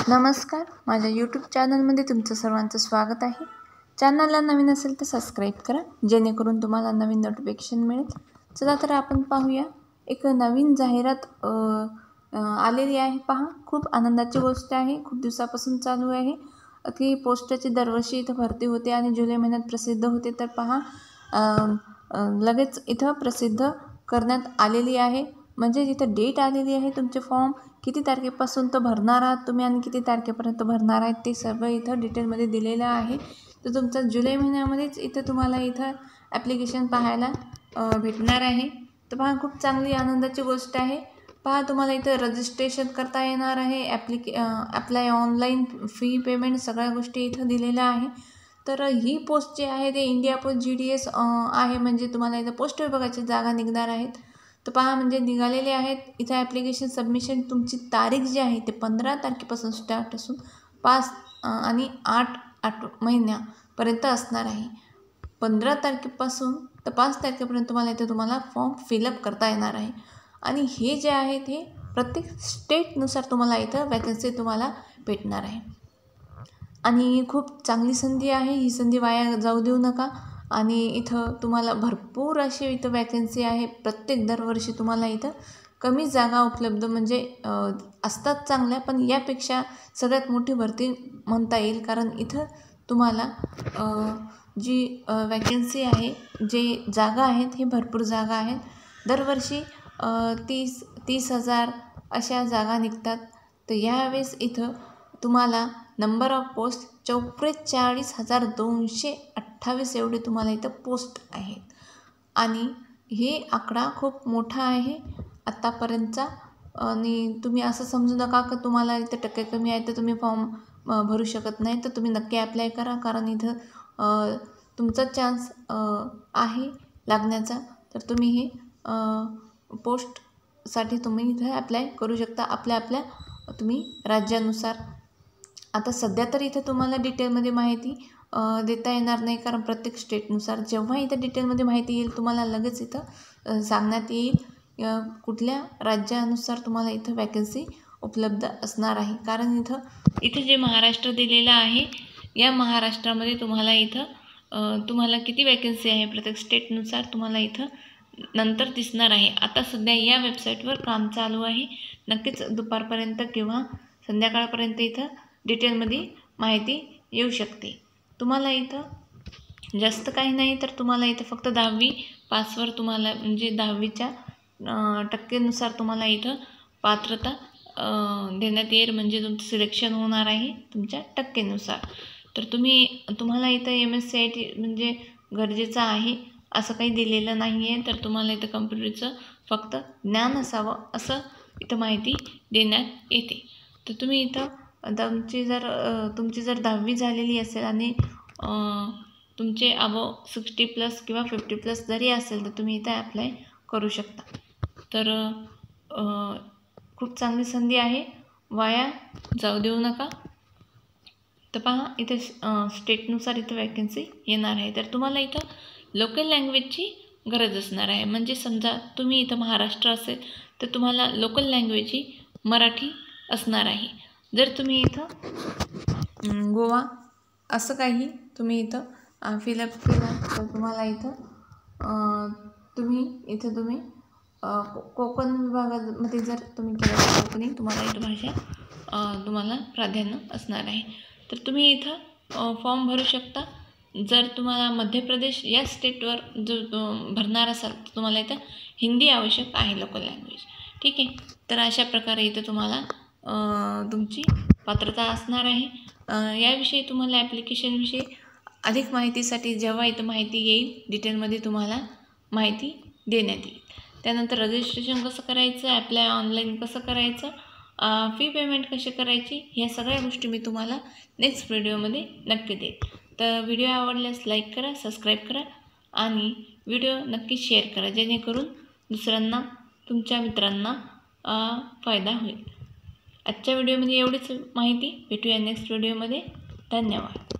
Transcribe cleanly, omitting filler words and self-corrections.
नमस्कार, माझ्या यूट्यूब चॅनलमध्ये तुमचं सर्वांचं स्वागत आहे। चॅनलला नवीन असेल तर सबस्क्राईब करा, जेणेकरून तुम्हाला नवीन नोटिफिकेशन मिळेल। चला तर आपण पाहूया, एक नवीन जाहिरात आलेली आहे। पहा, खूप आनंदाची गोष्ट आहे। खूप दिवसापासून चालू आहे की पोस्टाची दरवर्षी इथं भरती होते आणि जुलै महिन्यात प्रसिद्ध होते। तर पहा, लगेच इथं प्रसिद्ध करण्यात आलेली आहे, म्हणजे इथं डेट आलेली आहे। तुमचे फॉर्म किती तारखेपासून तो भरणार आहात तुम्ही आणि किती तारखेपर्यंत भरणार आहेत ते सर्व इथं डिटेलमध्ये दिलेलं आहे। तर तुमचा जुलै महिन्यामध्येच इथं तुम्हाला इथं ॲप्लिकेशन पाहायला भेटणार आहे। तर पहा, खूप चांगली आनंदाची गोष्ट आहे। पहा, तुम्हाला इथं रजिस्ट्रेशन करता येणार आहे, अप्लाय ऑनलाईन, फी पेमेंट सगळ्या गोष्टी इथं दिलेल्या आहे। तर ही पोस्ट जी आहे ते इंडिया पोस्ट GDS आहे, म्हणजे तुम्हाला इथं पोस्ट विभागाची जागा निघणार आहेत। तर पहा, म्हणजे निघालेले आहेत। इथं ॲप्लिकेशन सबमिशन तुमची तारीख जी आहे ते 15 तारखेपासून स्टार्ट असून 5 आणि 8 महिन्यापर्यंत असणार आहे। 15 तारखेपासून तर 5 तारखेपर्यंत तुम्हाला फॉर्म फिलअप करता येणार आहे। आणि हे जे आहे ते प्रत्येक स्टेटनुसार तुम्हाला इथं वॅकन्सी तुम्हाला भेटणार आहे। आणि खूप चांगली संधी आहे, ही संधी वाया जाऊ देऊ नका। आणि इथं तुम्हाला भरपूर अशी इथं वॅकन्सी आहे। प्रत्येक दरवर्षी तुम्हाला इथं कमी जागा उपलब्ध म्हणजे असतात चांगल्या, पण यापेक्षा सगळ्यात मोठी भरती म्हणता येईल, कारण इथं तुम्हाला जी वॅकन्सी आहे, जे जागा आहेत हे भरपूर जागा आहेत। दरवर्षी 30,000 अशा जागा निघतात। तर यावेळेस इथं तुम्हाला नंबर ऑफ पोस्ट 44,228 एवढे तुम्हाला इथं पोस्ट आहेत। आणि हे आकडा खूप मोठा आहे आत्तापर्यंतचा। आणि तुम्ही असं समजू नका की तुम्हाला इथं टक्के कमी आहे तर तुम्ही फॉर्म भरू शकत नाही। तर तुम्ही नक्की ॲप्लाय करा, कारण इथं तुमचा चान्स आहे लागण्याचा। तर तुम्ही हे पोस्टसाठी तुम्ही इथं ॲप्लाय करू शकता आपल्या तुम्ही राज्यानुसार। आता सध्या तर इथं तुम्हाला डिटेलमध्ये माहिती देता येणार नाही, कारण प्रत्येक स्टेटनुसार जेव्हा इथं डिटेलमध्ये माहिती येईल तुम्हाला लगेच इथं सांगण्यात येईल कुठल्या राज्यानुसार तुम्हाला इथं वॅकन्सी उपलब्ध असणार आहे। कारण इथं जे महाराष्ट्र दिलेलं आहे, या महाराष्ट्रामध्ये तुम्हाला किती वॅकन्सी आहे प्रत्येक स्टेटनुसार तुम्हाला इथं नंतर दिसणार आहे। आता सध्या या वेबसाईटवर काम चालू आहे। नक्कीच दुपारपर्यंत किंवा संध्याकाळपर्यंत इथं डिटेलमध्ये माहिती येऊ शकते। तुम्हाला इथं जास्त काही नाही, तर तुम्हाला इथं फक्त 10वी पासवर तुम्हाला म्हणजे 10वीच्या टक्केनुसार तुम्हाला इथं पात्रता देण्यात येईल, म्हणजे तुमचं सिलेक्शन होणार आहे तुमच्या टक्केनुसार। तर तुम्हाला इथं MSCIT म्हणजे गरजेचं आहे असं काही दिलेलं नाही आहे। तर तुम्हाला इथं कम्प्युटरचं फक्त ज्ञान असावं असं इथं माहिती देण्यात येते। तर तुम्ही इथं तुमची जर 10वी झालेली असेल आणि तुमचे अबव 60+ किंवा 50+ जरी असेल तर तुम्ही इथं ॲप्लाय करू शकता। तर खूप चांगली संधी आहे, वाया जाऊ देऊ नका। तर पहा, इथे स्टेटनुसार इथं वॅकन्सी येणार आहे। तर तुम्हाला इथं लोकल लँग्वेजची गरज असणार आहे, म्हणजे समजा तुम्ही इथं महाराष्ट्र असेल तर तुम्हाला लोकल लँग्वेज ही मराठी असणार आहे। जर तुम्ही इथं गोवा असं काही तुम्ही इथं फिलअप केलं तर तुम्हाला तुम्ही कोकण विभागामध्ये जर तुम्ही केलं तर कोकणी तुम्हाला इथं भाषा तुम्हाला प्राधान्य असणार आहे। तर तुम्ही इथं फॉर्म भरू शकता। जर तुम्हाला मध्य प्रदेश या स्टेटवर जर भरणार असाल तर तुम्हाला इथं हिंदी आवश्यक आहे, लोकल लँग्वेज, ठीक आहे। तर अशा प्रकारे इथं तुम्हाला तुमची पात्रता असणार आहे। याविषयी तुम्हाला ॲप्लिकेशनविषयी अधिक माहितीसाठी जेव्हा इथं माहिती येईल डिटेलमध्ये तुम्हाला माहिती देण्यात येईल। त्यानंतर रजिस्ट्रेशन कसं करायचं, ॲप्लाय ऑनलाईन कसं करायचं, फी पेमेंट कशी करायची, ह्या सगळ्या गोष्टी मी तुम्हाला नेक्स्ट व्हिडिओमध्ये नक्की देईल। तर व्हिडिओ आवडल्यास लाईक करा, सबस्क्राईब करा आणि व्हिडिओ नक्की शेअर करा, जेणेकरून दुसऱ्यांना, तुमच्या मित्रांना फायदा होईल। आजच्या व्हिडिओमध्ये एवढीच माहिती, भेटूया नेक्स्ट व्हिडिओमध्ये। धन्यवाद।